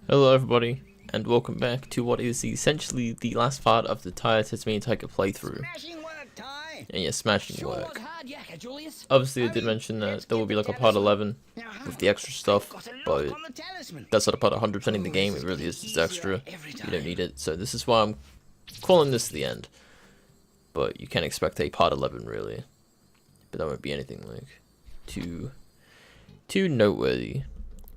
Hello everybody, and welcome back to what is essentially the last part of the Tasmanian Tiger playthrough. And yeah, smashing work. Obviously I did mention that there will be like a part 11 with the extra stuff, but that's not a part 100% in the game, it really is just extra. You don't need it, so this is why I'm calling this the end. But you can't expect a part 11 really. But that won't be anything like too noteworthy.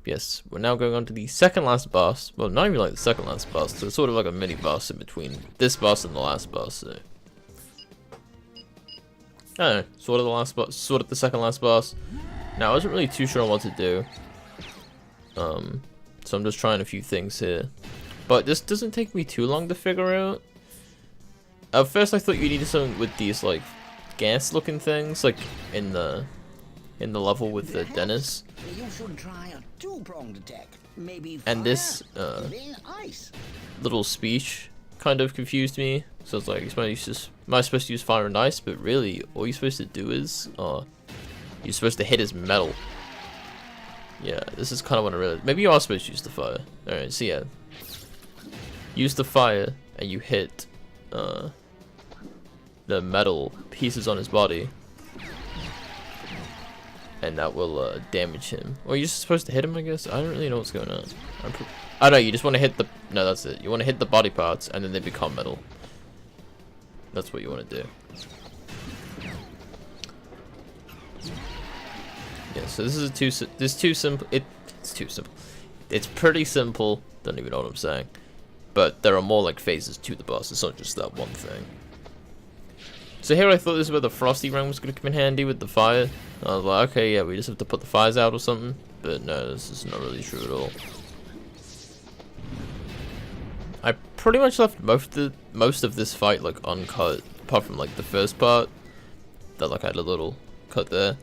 Yes, we're now going on to the second last boss. Well, not even like the second last boss, so it's sort of like a mini boss in between this boss and the last boss. So I don't know, sort of the last boss, sort of the second last boss. Now I wasn't really too sure on what to do, so I'm just trying a few things here. But this doesn't take me too long to figure out. At first I thought you needed something with these like gas-looking things, like in the level with the Dennis. And this little speech kind of confused me. So it's like, am I supposed to use fire and ice? But really, all you're supposed to do is, you're supposed to hit his metal. Yeah, this is kind of what I realized. Maybe you are supposed to use the fire. Alright, so yeah. Use the fire, and you hit, the metal pieces on his body. And that will damage him. Or you're just supposed to hit him, I guess? I don't really know what's going on. I know, you just want to hit the... No, that's it. You want to hit the body parts, and then they become metal. That's what you want to do. Yeah, so this is too simple. It's too simple. It's pretty simple. Don't even know what I'm saying. But there are more, like, phases to the boss. It's not just that one thing. So here I thought this is where the frosty ring was going to come in handy with the fire. I was like, okay, yeah, we just have to put the fires out or something. But no, this is not really true at all. I pretty much left most of this fight like uncut, apart from like the first part that like had a little cut there,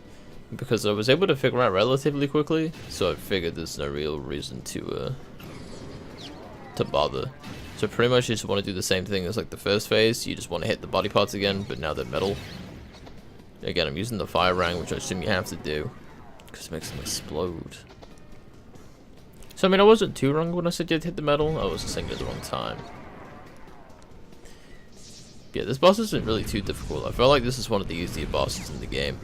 because I was able to figure out relatively quickly. So I figured there's no real reason to bother. So pretty much you just want to do the same thing as like the first phase. You just want to hit the body parts again, but now they're metal. Again, I'm using the fire rang, which I assume you have to do, because it makes them explode. So I mean, I wasn't too wrong when I said you'd hit the metal. I was just saying it at the wrong time. Yeah, this boss isn't really too difficult. I feel like this is one of the easier bosses in the game.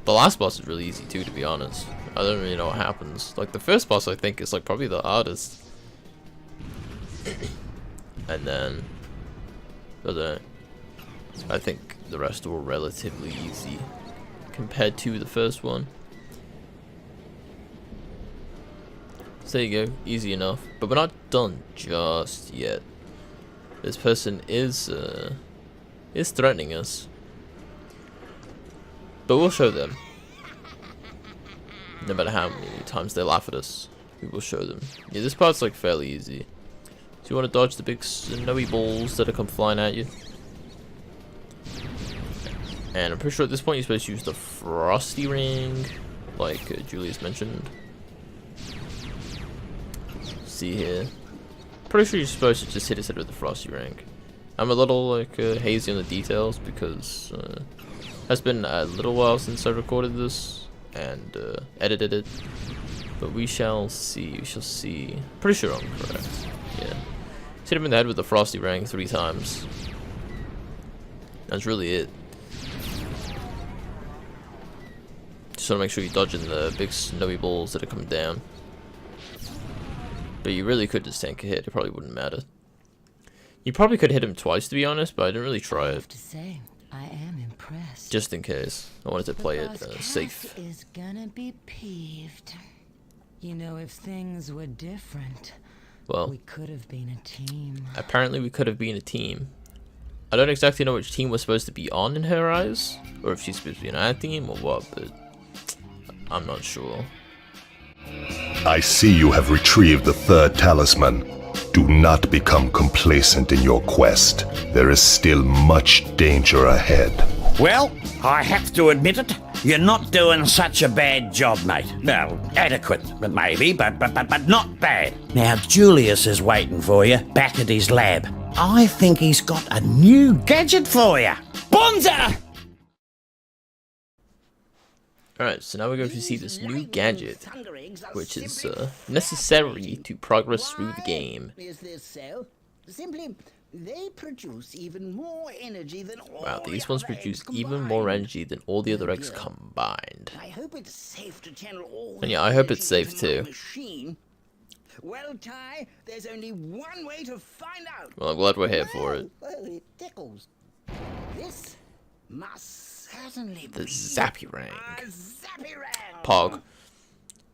The last boss is really easy too, to be honest. I don't really know what happens. Like the first boss, I think, is like probably the hardest. And then I think the rest were relatively easy compared to the first one. So there you go, easy enough. But we're not done just yet. This person is threatening us, but we'll show them. No matter how many times they laugh at us, we will show them. Yeah, this part's like fairly easy. So you want to dodge the big snowy balls that come flying at you. And I'm pretty sure at this point you're supposed to use the frosty ring, like Julius mentioned. See here. Pretty sure you're supposed to just hit his head with the frosty ring. I'm a little like hazy on the details because it has been a little while since I recorded this and edited it. But we shall see. We shall see. Pretty sure I'm correct. Yeah. Hit him in the head with the frosty ring 3 times. That's really it. Just want to make sure you're dodging the big snowy balls that are coming down. But you really could just tank a hit. It probably wouldn't matter. You probably could hit him twice, to be honest, but I didn't really try it. To say, I am impressed. Just in case. I wanted to play it safe. Is gonna be peeved. You know, if things were different, well, we could have been a team. Apparently we could have been a team. I don't exactly know which team we're supposed to be on in her eyes, or if she's supposed to be on our team or what, but I'm not sure. I see you have retrieved the 3rd talisman. Do not become complacent in your quest. There is still much danger ahead. Well, I have to admit it. You're not doing such a bad job, mate. Well, adequate, maybe, but not bad. Now, Julius is waiting for you back at his lab. I think he's got a new gadget for you. Bonza! Alright, so now we're going to see this new gadget, which is necessary to progress through the game. Is this so? Simply, they produce even more energy than all Wow, these the ones other produce eggs even combined. more energy than all the other eggs combined. I hope it's safe to channel all And the yeah, I hope it's energy safe into my too. machine. Well, Ty, there's only one way to find out. Well, I'm glad we're here for it. Well, it tickles. This must certainly The be Zappy-Rang. a Zappy-Rang. Pog.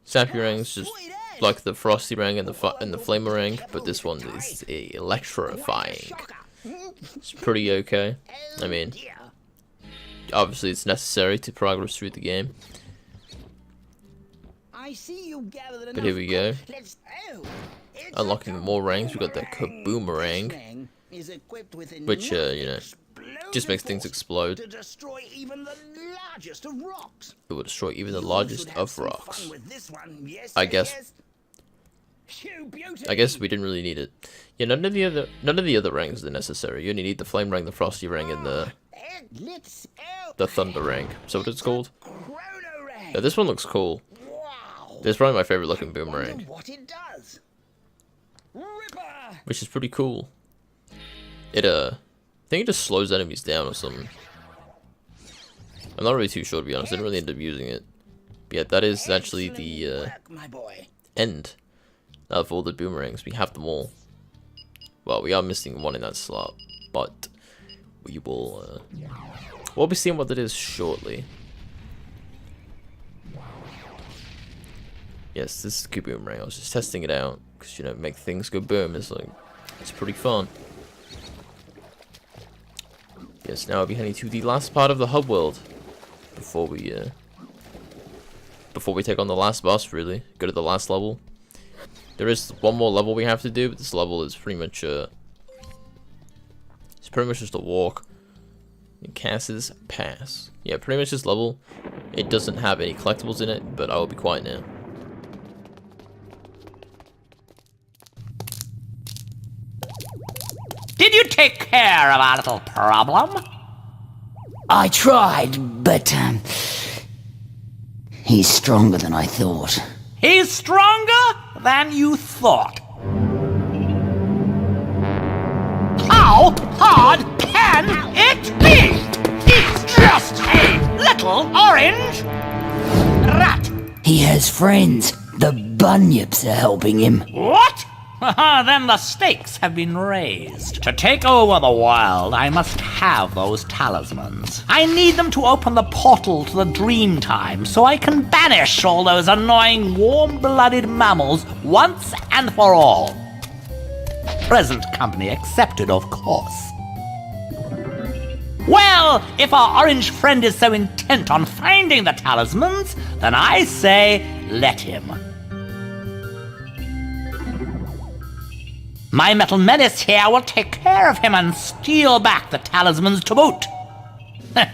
Zappy-Rang's just like the Frosty Rang and the Flamerang, but this one is electrifying. It's pretty okay. I mean, obviously it's necessary to progress through the game. I see you gathered But here we go. Let's, Unlocking more rangs, we got the Kaboomerang, which, you know, just makes things explode. to destroy even the largest of rocks. It will destroy even the You largest should have of some rocks. fun with this one. Yes, I yes, guess- yes. You I guess beauty. we didn't really need it. Yeah, none of the other rangs are necessary. You only need the Flame Rang, the Frosty Rang, and the Thunder Rang. So what it's called? Chrono Rang. Yeah, this one looks cool. Wow. This is probably my favorite looking Wonder boomerang, what it does. Ripper. which is pretty cool. It I think it just slows enemies down or something. I'm not really too sure, to be honest. I didn't really end up using it. But yeah, that is actually the Excellent work, my boy. end of all the boomerangs. We have them all. Well, we are missing one in that slot, but we will we'll be seeing what that is shortly. Yes, this is a good boomerang. I was just testing it out because, you know, make things go boom. It's like, it's pretty fun. Yes, now I'll be heading to the last part of the hub world before we take on the last boss. Really, go to the last level. There is one more level we have to do, but this level is pretty much it's pretty much just a walk. Cass's Pass. Yeah, pretty much this level. It doesn't have any collectibles in it, but I will be quiet now. Did you take care of our little problem? I tried, but he's stronger than I thought. He's stronger than you thought. How hard can it be? It's just a little orange rat. He has friends. The Bunyips are helping him. What? Then the stakes have been raised. To take over the world, I must have those talismans. I need them to open the portal to the dream time so I can banish all those annoying warm-blooded mammals once and for all. Present company accepted, of course. Well, if our orange friend is so intent on finding the talismans, then I say let him. My metal menace here will take care of him and steal back the talismans to boot.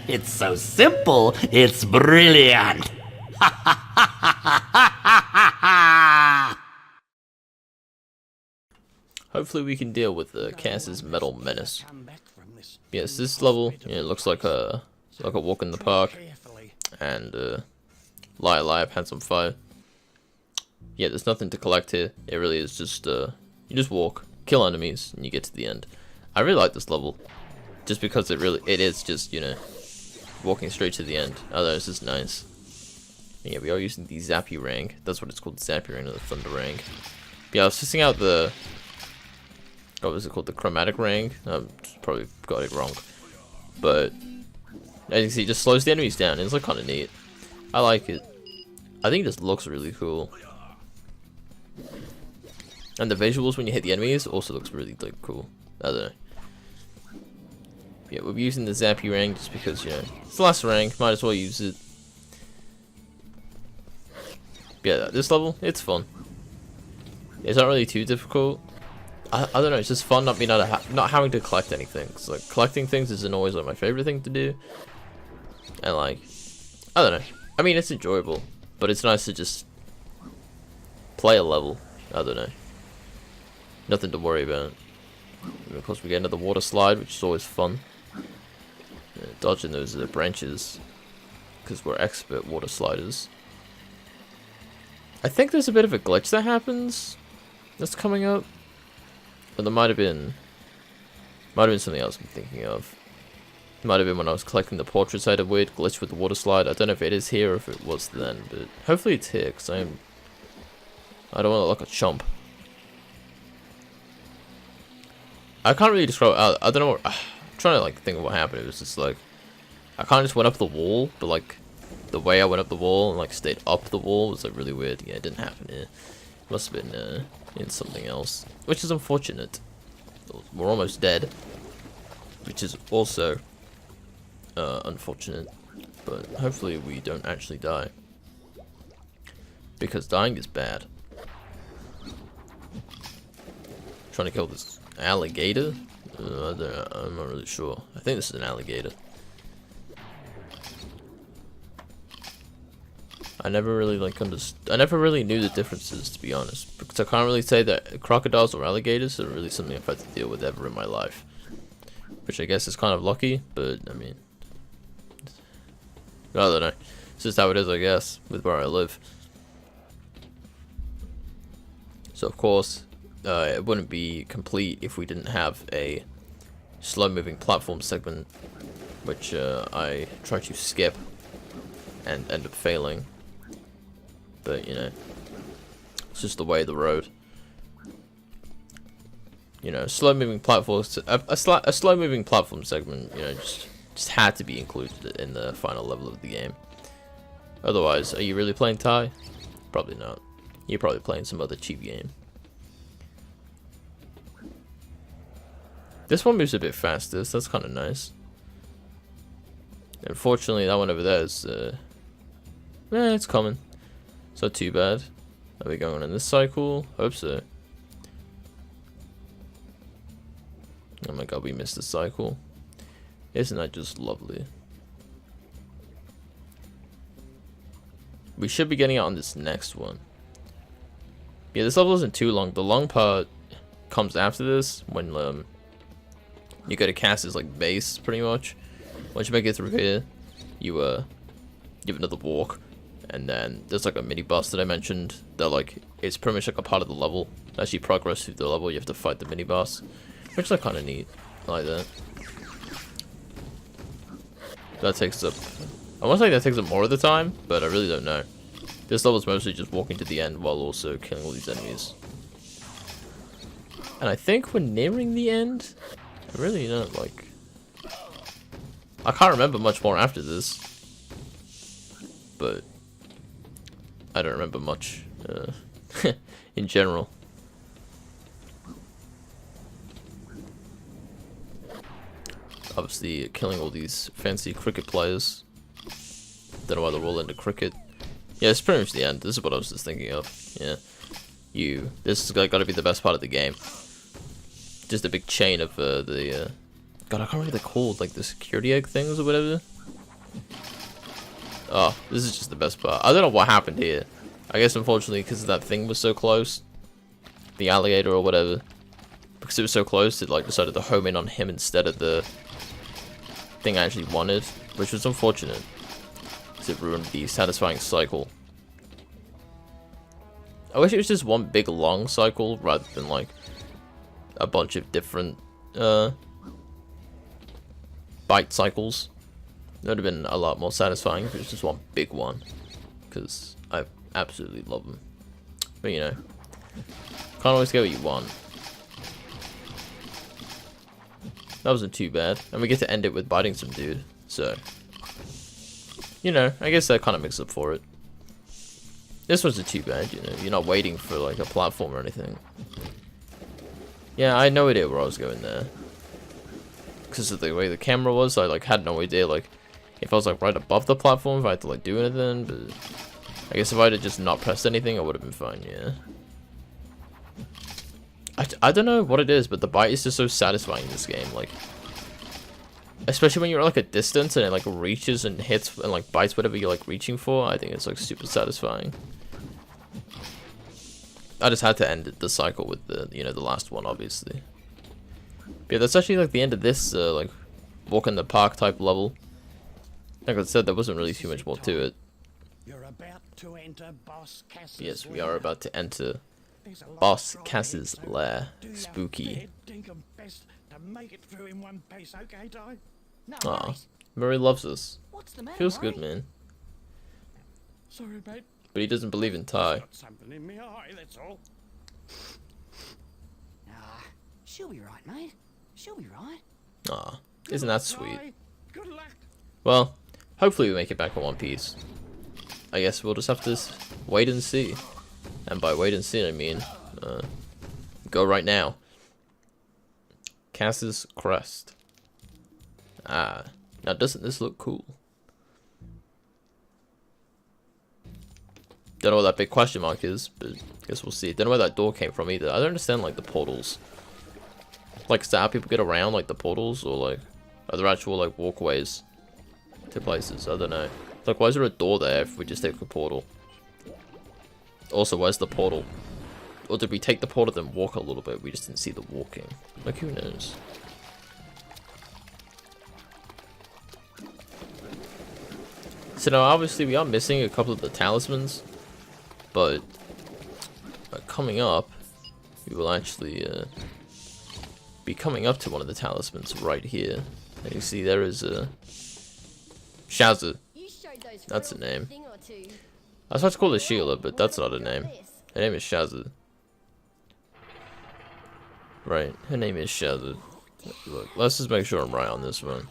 It's so simple, it's brilliant. Hopefully we can deal with Cass's Metal Menace. Yes, this level, you know, looks like a walk in the park, and I've had some fun. Yeah, there's nothing to collect here. It really is just you just walk, kill enemies, and you get to the end. I really like this level, just because it is just, you know, walking straight to the end. Oh, it's just nice. And yeah, we are using the Zappy-Rang. That's what it's called, the Zappy-Rang, or the Thunder Rang. But yeah, I was testing out the, what was it called, the Chromatic Rang. I probably got it wrong, but as you can see, it just slows the enemies down. It's like kind of neat. I like it. I think it just looks really cool. And the visuals when you hit the enemies also looks really like cool. I don't know. Yeah, we're using the Zappy Rang just because, you know, it's the last rank, might as well use it. Yeah, this level, it's fun. It's not really too difficult. I don't know, it's just fun not being able to not having to collect anything. Cause, like, collecting things isn't always like my favorite thing to do. And like, I don't know. I mean, it's enjoyable, but it's nice to just play a level. I don't know. Nothing to worry about. And of course, we get another water slide, which is always fun. Dodging those branches. because we're expert water sliders. I think there's a bit of a glitch that happens that's coming up, but there might have been something else I'm thinking of. It might have been when I was collecting the portraits. I had a weird glitch with the water slide. I don't know if it is here or if it was then, but hopefully it's here, because I don't want to look a chump. I can't really describe. I don't know. I'm trying to like think of what happened. It was just like I kind of just went up the wall, but like the way I went up the wall and like stayed up the wall was like really weird. Yeah, it didn't happen here. It must have been in something else, which is unfortunate. We're almost dead, which is also unfortunate. But hopefully we don't actually die, because dying is bad. Trying to kill this alligator? I'm not really sure. I think this is an alligator. I never really like I never really knew the differences, to be honest, because I can't really say that crocodiles or alligators are really something I've had to deal with ever in my life, which I guess is kind of lucky. But I mean, I don't know. It's just how it is, I guess, with where I live. So of course, it wouldn't be complete if we didn't have a slow-moving platform segment, which I try to skip and end up failing. But you know, it's just the way of the road. You know, slow-moving platforms, a slow-moving platform segment, you know, just had to be included in the final level of the game. Otherwise, are you really playing Thai? Probably not. You're probably playing some other cheap game. This one moves a bit faster, so that's kind of nice. Unfortunately, that one over there is, it's common. It's not too bad. Are we going on in this cycle? Hope so. Oh my god, we missed a cycle. Isn't that just lovely? We should be getting it on this next one. Yeah, this level isn't too long. The long part comes after this, when you go to Cass's like base, pretty much. Once you make it through here, you give another walk, and then there's like a mini boss that I mentioned that like it's pretty much like a part of the level. As you progress through the level, you have to fight the mini boss, which is like kind of neat. I like that. That takes up, I want to say that takes up more of the time, but I really don't know. This level is mostly just walking to the end while also killing all these enemies. And I think we're nearing the end. I really don't like. I can't remember much more after this, but I don't remember much in general. Obviously, killing all these fancy cricket players. Don't know why they're all into cricket. Yeah, it's pretty much the end. This is what I was just thinking of. Yeah, this is got to be the best part of the game. Just a big chain of God, I can't remember what they're called, like the security egg things or whatever. Oh, this is just the best part. I don't know what happened here. I guess unfortunately because that thing was so close, the alligator or whatever, because it was so close, it like decided to home in on him instead of the thing I actually wanted, which was unfortunate, because it ruined the satisfying cycle. I wish it was just one big long cycle rather than like a bunch of different bite cycles. That would have been a lot more satisfying if it was just one big one, because I absolutely love them. But you know, can't always get what you want. That wasn't too bad, and we get to end it with biting some dude, so you know, I guess that kind of makes up for it. This wasn't too bad, you know, you're not waiting for like a platform or anything. Yeah, I had no idea where I was going there, because of the way the camera was. I like had no idea like if I was like right above the platform, if I had to like do anything. But I guess if I had just not pressed anything, I would have been fine. Yeah, I don't know what it is, but the bite is just so satisfying in this game. Like, especially when you're at like a distance and it like reaches and hits and like bites whatever you're like reaching for. I think it's like super satisfying. I just had to end the cycle with the, you know, the last one, obviously. But yeah, that's actually like the end of this like walk in the park type level. Like I said, there wasn't really too much more to it. You're about to enter Boss Cass's Yes, we lair. are about to enter There's a lot Boss of Cass's drawheads, so lair. do your Spooky. fair dinkum best to make it through in one piece, okay, Di? No Aw, worries. Murray loves us. What's the matter, Feels good, Murray? man. Sorry, mate. But he doesn't believe in Ty. Got something in my eye, that's all. Nah, she'll be right, mate. She'll be right. Aw, isn't that sweet? Di, good luck. Well, hopefully we make it back in one piece. I guess we'll just have to wait and see. And by wait and see, I mean, go right now. Cass's crest. Ah, now doesn't this look cool? Don't know what that big question mark is, but I guess we'll see. Don't know where that door came from either. I don't understand, like, the portals. Like, is that how people get around, like, the portals? Or, like, are there actual, like, walkways to places? I don't know. Like, why is there a door there if we just take the portal? Also, where's the portal? Or did we take the portal then walk a little bit? We just didn't see the walking. Like, who knows? So now, obviously, we are missing a couple of the talismans. But coming up, we will actually be coming up to one of the talismans right here. And you see there is a Shazza. That's a name. I was about to call her Sheila, but that's not a name. Her name is Shazza. Right, her name is Shazza. Look, let's just make sure I'm right on this one.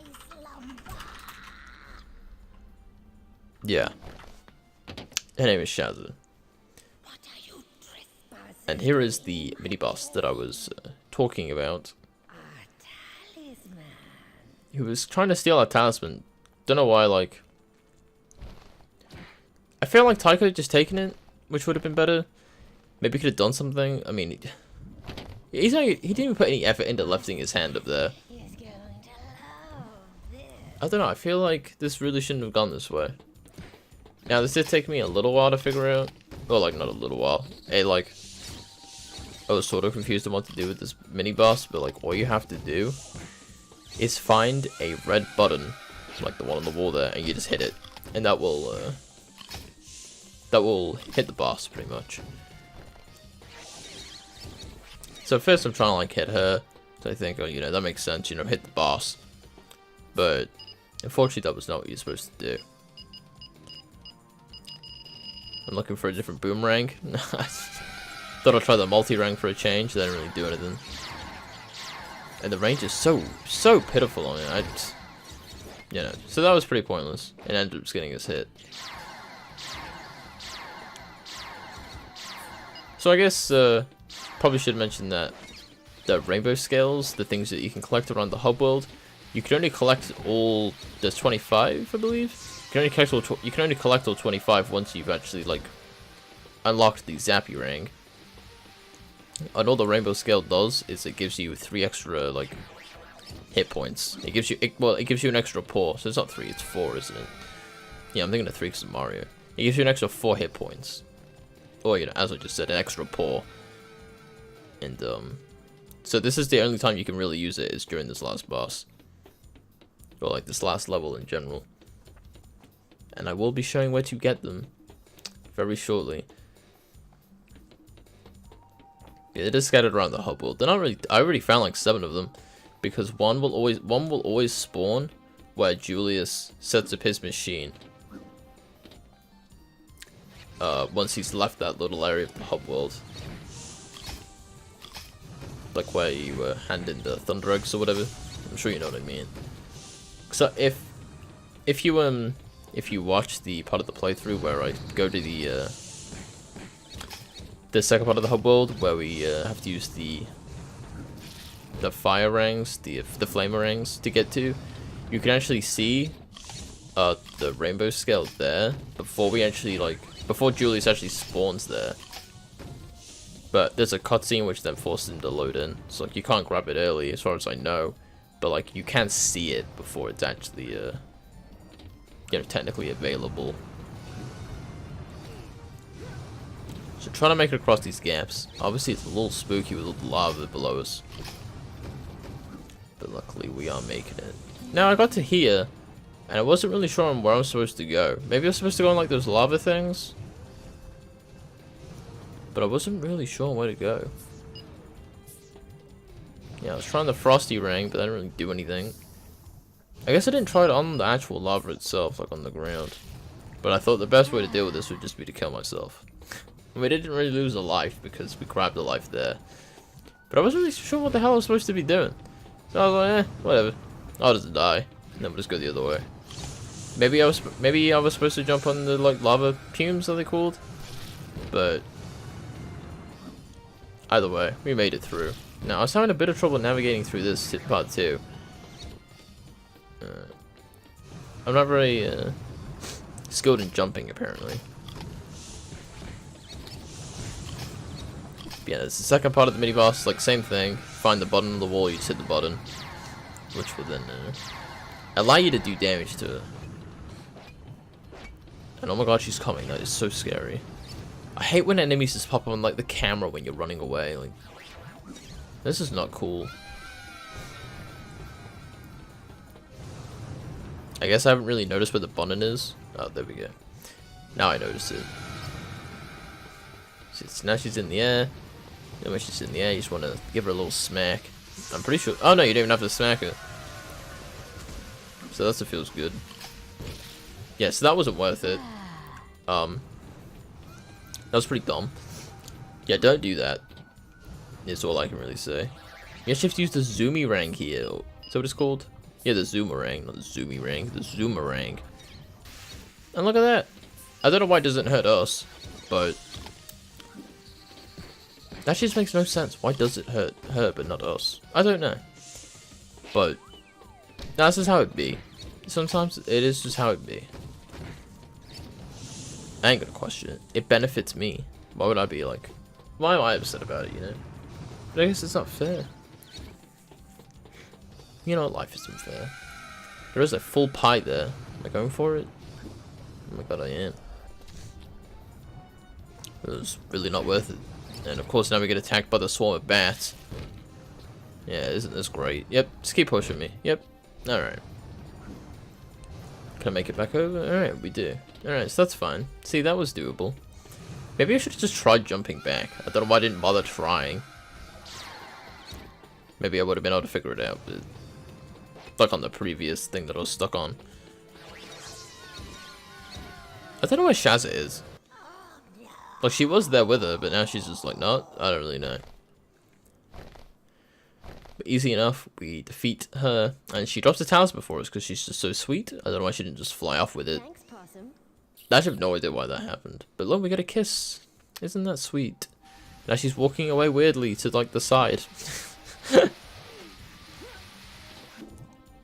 Yeah. Her name is Shazza. And here is the mini-boss that I was talking about. He was trying to steal our talisman. Don't know why, like... I feel like Ty could have just taken it, which would have been better. Maybe he could have done something. I mean, he didn't even put any effort into lifting his hand up there. I don't know, I feel like this really shouldn't have gone this way. Now, this did take me a little while to figure out. Well, like, not a little while. I was sort of confused on what to do with this mini-boss, but, like, all you have to do is find a red button, like the one on the wall there, and you just hit it. And that will hit the boss, pretty much. So first I'm trying to, like, hit her. So I think, oh, you know, that makes sense, you know, hit the boss. But, unfortunately, that was not what you're supposed to do. I'm looking for a different boomerang. Thought I'd try the multi-rank for a change. That didn't really do anything. And the range is so pitiful on it. You know, so that was pretty pointless. It ended up just getting us hit. So I guess probably should mention that the rainbow scales, the things that you can collect around the hub world, you can only collect all. There's 25, I believe. You can only collect all 25 once you've actually, like, unlocked the Zappy ring. And all the rainbow scale does is it gives you 3 extra, like, hit points. It gives you an extra paw. So it's not 3, it's 4, isn't it? Yeah, I'm thinking of 3 because of Mario. It gives you an extra 4 hit points. Or, you know, as I just said, an extra paw. And so this is the only time you can really use it, is during this last boss. Or, like, this last level in general. And I will be showing where to get them very shortly. Yeah, they're just scattered around the hub world. They're not really. I already found like 7 of them, because one will always spawn where Julius sets up his machine. Once he's left that little area of the hub world, like where you hand in the thunder eggs or whatever. I'm sure you know what I mean. So if you watch the part of the playthrough where I go to the second part of the hub world, where we have to use the fire rings, the flamer rings to get to, you can actually see the rainbow scale there before Julius actually spawns there. But there's a cutscene which then forces him to load in, so like you can't grab it early as far as I know, but like you can see it before it's actually you know, technically available. So trying to make it across these gaps. Obviously it's a little spooky with all the lava below us, but luckily we are making it. Now I got to here, And I wasn't really sure on where I'm supposed to go. Maybe I'm supposed to go on like those lava things. But I wasn't really sure where to go. Yeah, I was trying the frosty ring, but I didn't really do anything. I guess I didn't try it on the actual lava itself, like on the ground. But I thought the best way to deal with this would just be to kill myself. I mean, I didn't really lose a life because we grabbed a life there. But I wasn't really sure what the hell I was supposed to be doing. So I was like, whatever. I'll just die. And then we'll just go the other way. Maybe I was supposed to jump on the like lava fumes, are they called? But either way, we made it through. Now I was having a bit of trouble navigating through this part too. I'm not very skilled in jumping apparently. But yeah, it's the second part of the mini boss. Like same thing. Find the button on the wall. You just hit the button, which will then allow you to do damage to it. And oh my god, she's coming. That is so scary. I hate when enemies just pop on like the camera when you're running away. Like, this is not cool. I guess I haven't really noticed where the button is. Oh, there we go. Now I notice it. Now she's in the air. Then when she's in the air, you just want to give her a little smack. I'm pretty sure. Oh no, you don't even have to smack her. So that feels good. Yeah, so that wasn't worth it. That was pretty dumb. Yeah, don't do that. Is all I can really say. You actually have to use the zoomerang here. Is that what it's called? Yeah, the zoomerang, not the zoomerang, the zoomerang. And look at that. I don't know why it doesn't hurt us, but that just makes no sense. Why does it hurt her but not us? I don't know. But that's just how it be. Sometimes it is just how it be. I ain't gonna question it. It benefits me. Why would I be like, why am I upset about it, you know? But I guess it's not fair. You know, life isn't fair. There is a full pie there. Am I going for it? Oh my god, I am. It was really not worth it. And of course now we get attacked by the swarm of bats. Yeah, isn't this great? Yep, just keep pushing me. Yep. Alright. Can I make it back over? Alright, we do. Alright, so that's fine. See, that was doable. Maybe I should have just tried jumping back. I don't know why I didn't bother trying. Maybe I would have been able to figure it out, but like on the previous thing that I was stuck on. I don't know where Shazza is. Like, she was there with her, but now she's just like, no, I don't really know. But easy enough, we defeat her, and she drops the talisman before us because she's just so sweet. I don't know why she didn't just fly off with it. Thanks, Possum. I actually have no idea why that happened. But look, we get a kiss. Isn't that sweet? Now she's walking away weirdly to, like, the side.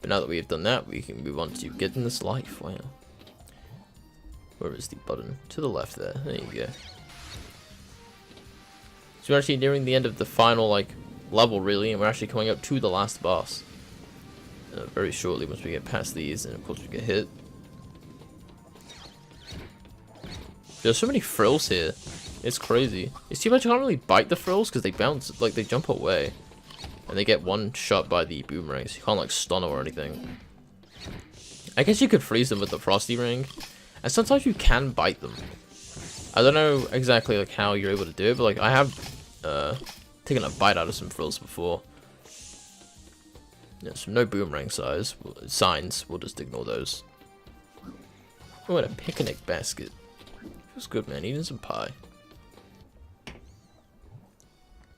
But now that we have done that, we can move on to getting this life. Wow. Where is the button? To the left there. There you go. So we're actually nearing the end of the final, like, level, really, and we're actually coming up to the last boss. Very shortly, once we get past these, and of course we get hit. There's so many frills here. It's crazy. It's too much you can't really bite the frills because they bounce, like, they jump away. And they get one shot by the boomerangs. You can't, like, stun them or anything. I guess you could freeze them with the frosty ring. And sometimes you can bite them. I don't know exactly, like, how you're able to do it, but, like, I have taken a bite out of some frills before. Yeah, so no boomerang signs. We'll just ignore those. Oh, and a picnic basket. Feels good, man. Eating some pie.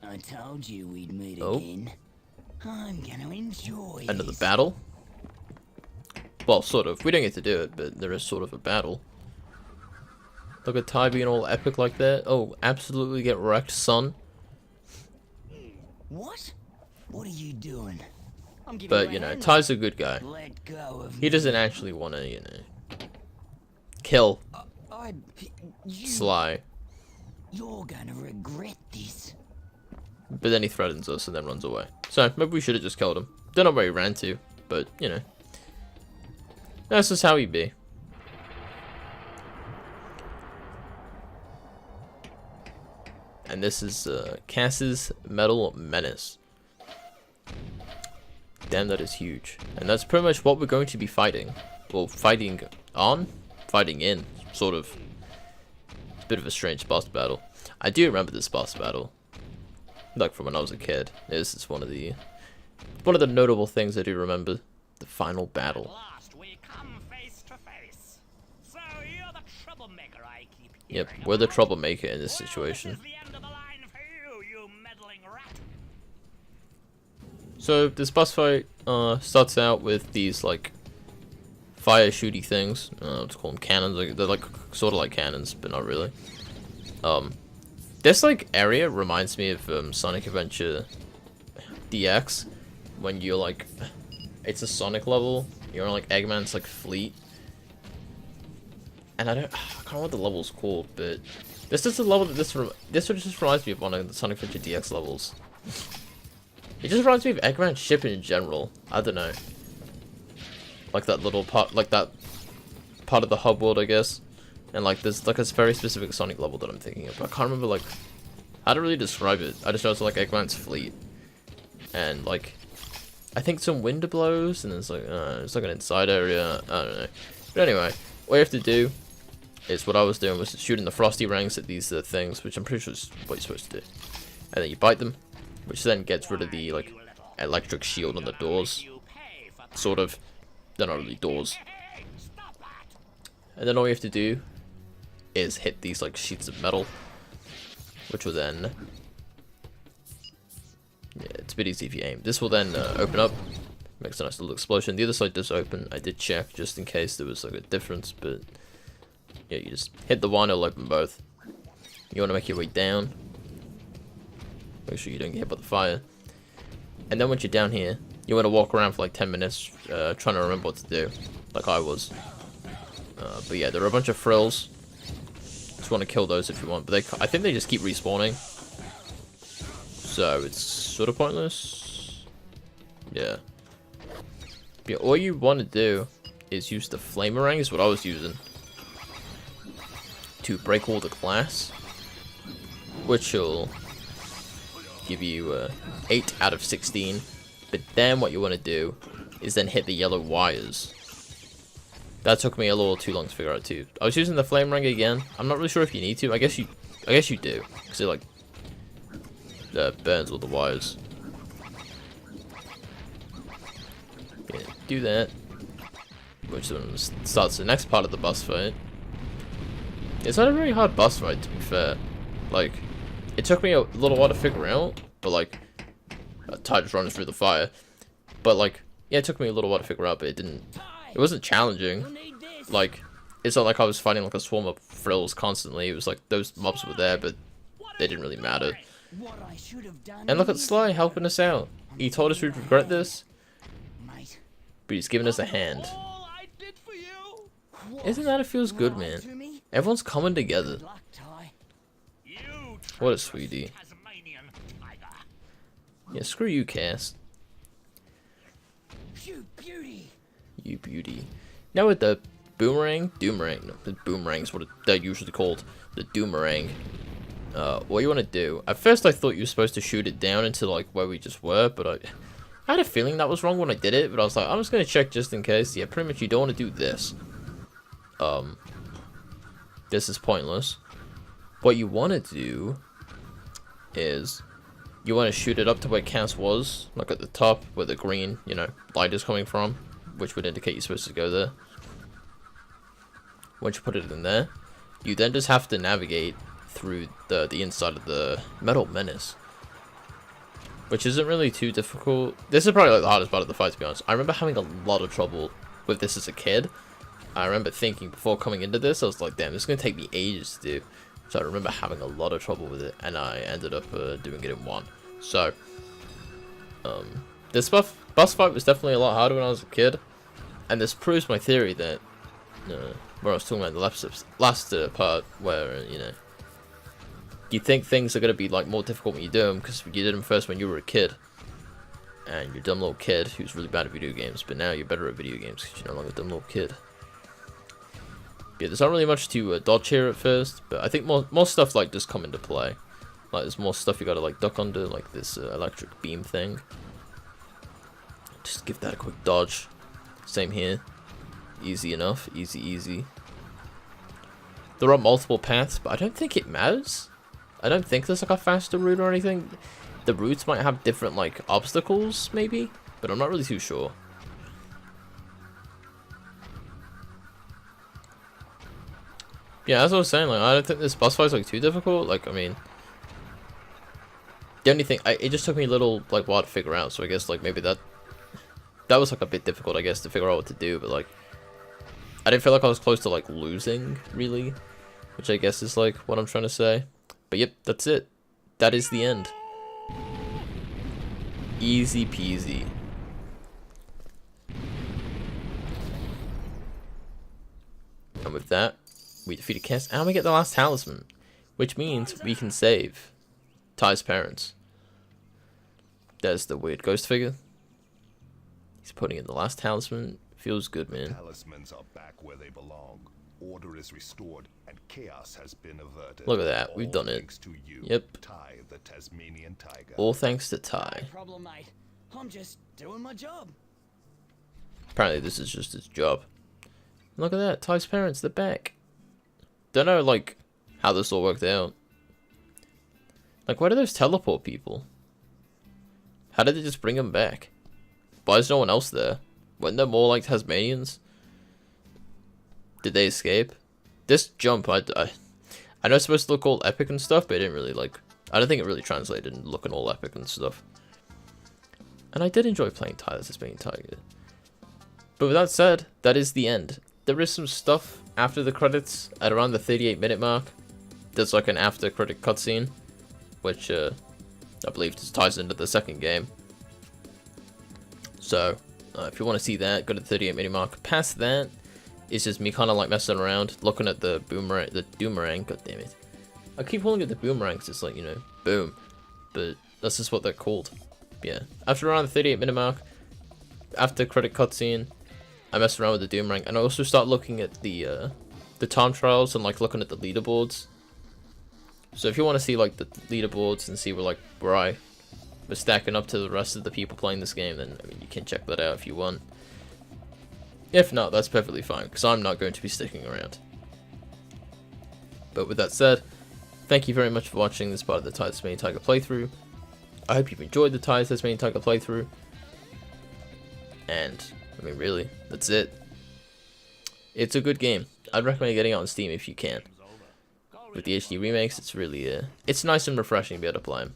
I told you we'd meet again. I'm gonna enjoy Another this. battle? Well, sort of. We don't get to do it, but there is sort of a battle. Look at Ty being all epic like that. Oh, absolutely get wrecked, son. What? What are you doing? I'm giving But, you know, Ty's a good guy. Let go of He doesn't actually want to, you know, kill you. Sly. You're gonna regret this. But then he threatens us and then runs away. So, maybe we should have just killed him. Don't know where he ran to, but, you know. That's just how he be. And this is Cass's Metal Menace. Damn, that is huge. And that's pretty much what we're going to be fighting well, fighting on, fighting in, sort of. It's a bit of a strange boss battle. I do remember this boss battle, like from when I was a kid. This is one of the notable things I do remember. The final battle. At last we come face to face. So you're the troublemaker I keep Yep, hearing we're the about. troublemaker in this Well, situation. this is the end of the line for you, you meddling rat. So this boss fight starts out with these like fire shooty things. Let's call them cannons. Like, they're like sort of like cannons, but not really. This like area reminds me of Sonic Adventure DX, when you're like, it's a Sonic level. You're on like Eggman's like fleet, and I can't remember what the level's called, but this is the level that this just reminds me of one of the Sonic Adventure DX levels. It just reminds me of Eggman's ship in general. I don't know, like that little part, like that part of the hub world, I guess. And like there's like a very specific Sonic level that I'm thinking of. But I can't remember like how to really describe it. I just know it's like Eggman's fleet, and like I think some wind blows, and it's like an inside area. I don't know. But anyway, what you have to do is what I was doing was shooting the frosty rings at these things, which I'm pretty sure is what you're supposed to do. And then you bite them, which then gets rid of the like electric shield on the doors. Sort of. They're not really doors. And then all you have to do is hit these like sheets of metal, which will then, yeah, it's a bit easy if you aim. This will then open up, makes a nice little explosion. The other side does open. I did check just in case there was like a difference, but yeah, you just hit the one, it'll open both. You want to make your way down, make sure you don't get hit by the fire, and then once you're down here, you want to walk around for like 10 minutes trying to remember what to do, like I was. But yeah, there are a bunch of frills. Just want to kill those if you want, but I think they just keep respawning, so it's sort of pointless. Yeah. All you want to do is use the flamerang, is what I was using, to break all the glass, which will give you 8 out of 16. But then what you want to do is then hit the yellow wires. That took me a little too long to figure out too. I was using the flame ring again. I'm not really sure if you need to. I guess you do, because it like burns all the wires. Yeah, do that, which then starts the next part of the boss fight. It's not a very hard boss fight, to be fair. Like, it took me a little while to figure out, but like, Ty just running through the fire. But like, yeah, it took me a little while to figure out, but it wasn't challenging. Like, it's not like I was fighting like a swarm of frills constantly. It was like those mobs were there, but they didn't really matter. And look at Sly helping us out. He told us we'd regret this, but he's giving us a hand. Isn't that it feels good, man? Everyone's coming together. What a sweetie. Yeah, screw you, Cass. You beauty. Now with the boomerang, no, the boomerang's what they're usually called, the doomerang. What you want to do? At first, I thought you were supposed to shoot it down into like where we just were, but I had a feeling that was wrong when I did it. But I was like, I'm just gonna check just in case. Yeah, pretty much you don't want to do this. This is pointless. What you want to do is you want to shoot it up to where Cass was, like at the top where the green, light is coming from, which would indicate you're supposed to go there. Once you put it in there, you then just have to navigate through the inside of the metal menace, which isn't really too difficult. This is probably like the hardest part of the fight, to be honest. I remember having a lot of trouble with this as a kid. I remember thinking before coming into this, I was like, damn, this is going to take me ages to do. So I remember having a lot of trouble with it, and I ended up doing it in one. So, this boss fight was definitely a lot harder when I was a kid, and this proves my theory that, where I was talking about the last part, where, you think things are going to be like more difficult when you do them, because you did them first when you were a kid, and you're a dumb little kid who's really bad at video games, but now you're better at video games because you're no longer a dumb little kid. Yeah, there's not really much to dodge here at first, but I think more stuff like just come into play. Like there's more stuff you gotta like duck under, like this electric beam thing. Just give that a quick dodge. Same here. Easy enough. Easy, easy. There are multiple paths, but I don't think it matters. I don't think there's like a faster route or anything. The routes might have different like obstacles, maybe, but I'm not really too sure. Yeah, as I was saying, like I don't think this boss fight's like too difficult. Like, I mean, the only thing it just took me a little like while to figure out. So I guess like maybe that was like a bit difficult, I guess, to figure out what to do. But like, I didn't feel like I was close to like losing really, which I guess is like what I'm trying to say. But yep, that's it. That is the end. Easy peasy. And with that, we defeat a cast and we get the last talisman, which means we can save Ty's parents. There's the weird ghost figure. He's putting in the last talisman. Feels good, man. Talismans are back where they belong. Order is restored and chaos has been averted. Look at that, we've done it. Thanks to you, Yep. Ty, the Tasmanian tiger. All thanks to Ty. No problem, mate. I'm just doing my job. Apparently this is just his job. Look at that, Ty's parents, they're back. Don't know, like, how this all worked out. Like, where do those teleport people? How did they just bring them back? Why is no one else there? Weren't there more, like, Tasmanians? Did they escape? This jump, I know it's supposed to look all epic and stuff, but it didn't really, like, I don't think it really translated into looking all epic and stuff. And I did enjoy playing Ty the Tasmanian Tiger. But with that said, that is the end. There is some stuff after the credits at around the 38-minute mark. There's like an after credit cutscene, which I believe just ties into the second game. So if you want to see that, go to the 38-minute mark. Past that, it's just me kind of like messing around, looking at the doomerang. God damn it! I keep calling it the boomerang because it's like, you know, boom, but that's just what they're called. Yeah. After around the 38-minute mark, after credit cutscene, I messed around with the Doomerang, and I also start looking at the time trials and like looking at the leaderboards. So if you want to see like the leaderboards and see where I was stacking up to the rest of the people playing this game, then I mean you can check that out if you want. If not, that's perfectly fine, because I'm not going to be sticking around. But with that said, thank you very much for watching this part of the Tasmanian Tiger playthrough. I hope you've enjoyed the Tasmanian Tiger playthrough. And I mean, really, that's it. It's a good game. I'd recommend getting it on Steam if you can. With the HD remakes, it's really, it's nice and refreshing to be able to play them.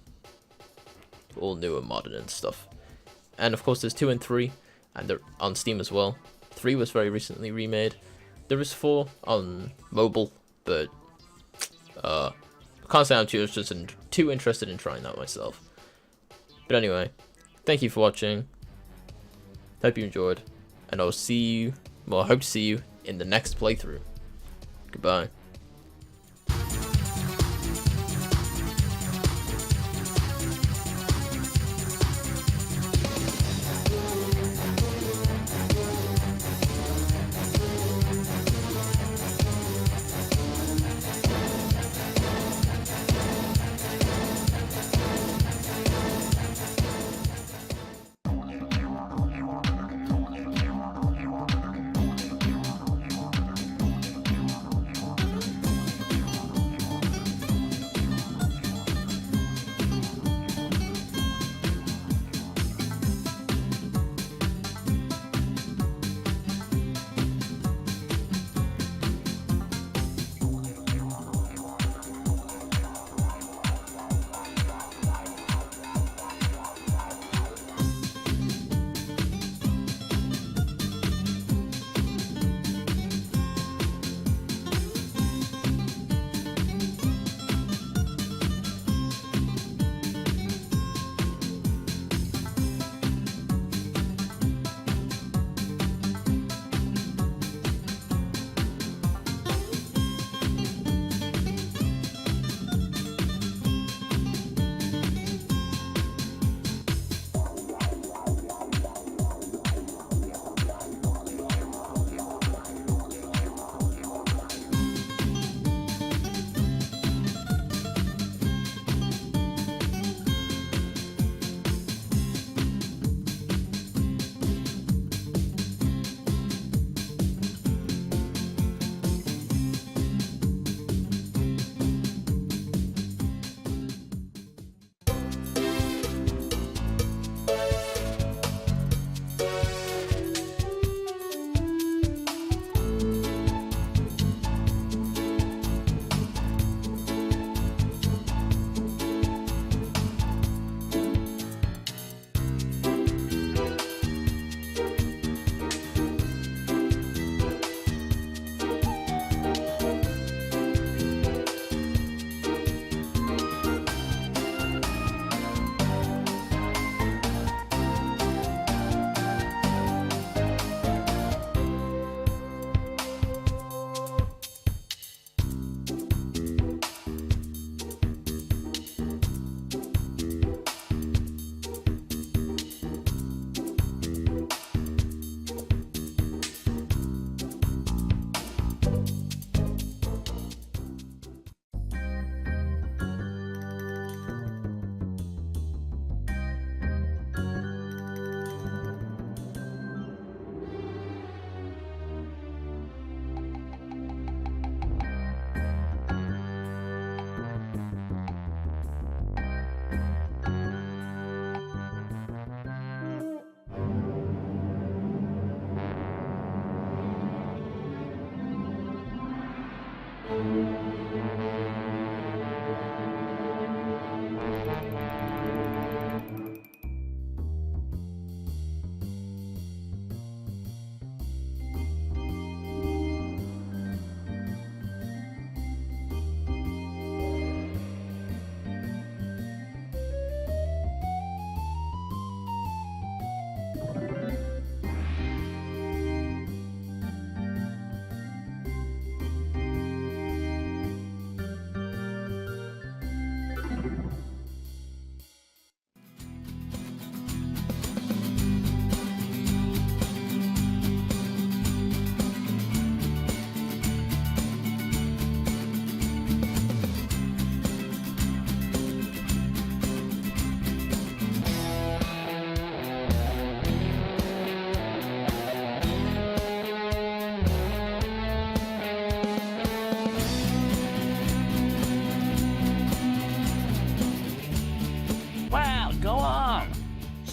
All new and modern and stuff. And of course, there's 2 and 3, and they're on Steam as well. 3 was very recently remade. There is 4 on mobile, but I can't say I'm too interested in trying that myself. But anyway, thank you for watching. Hope you enjoyed, and I'll see you, well, I hope to see you in the next playthrough. Goodbye.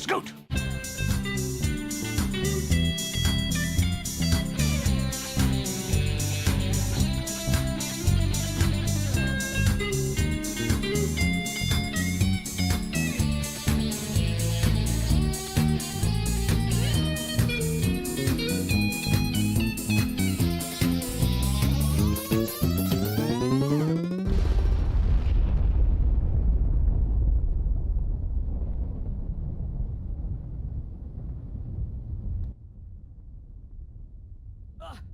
Scoot!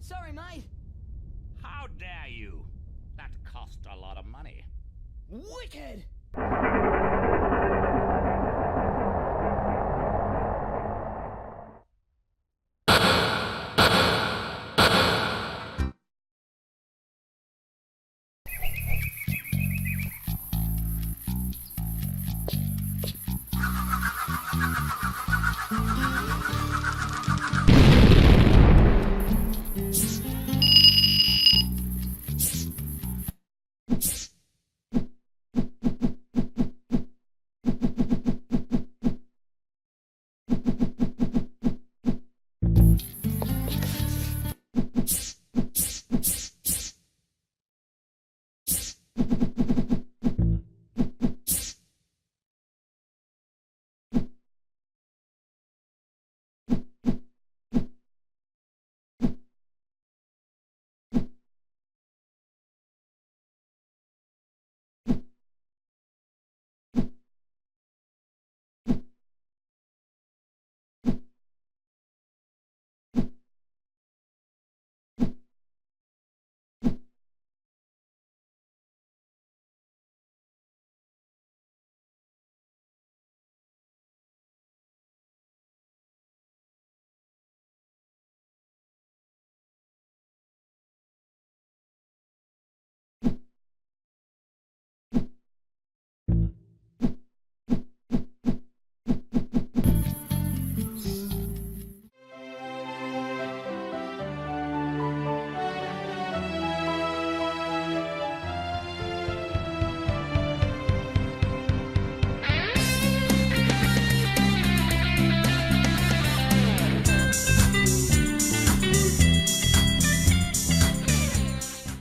Sorry, mate. How dare you? That cost a lot of money. Wicked!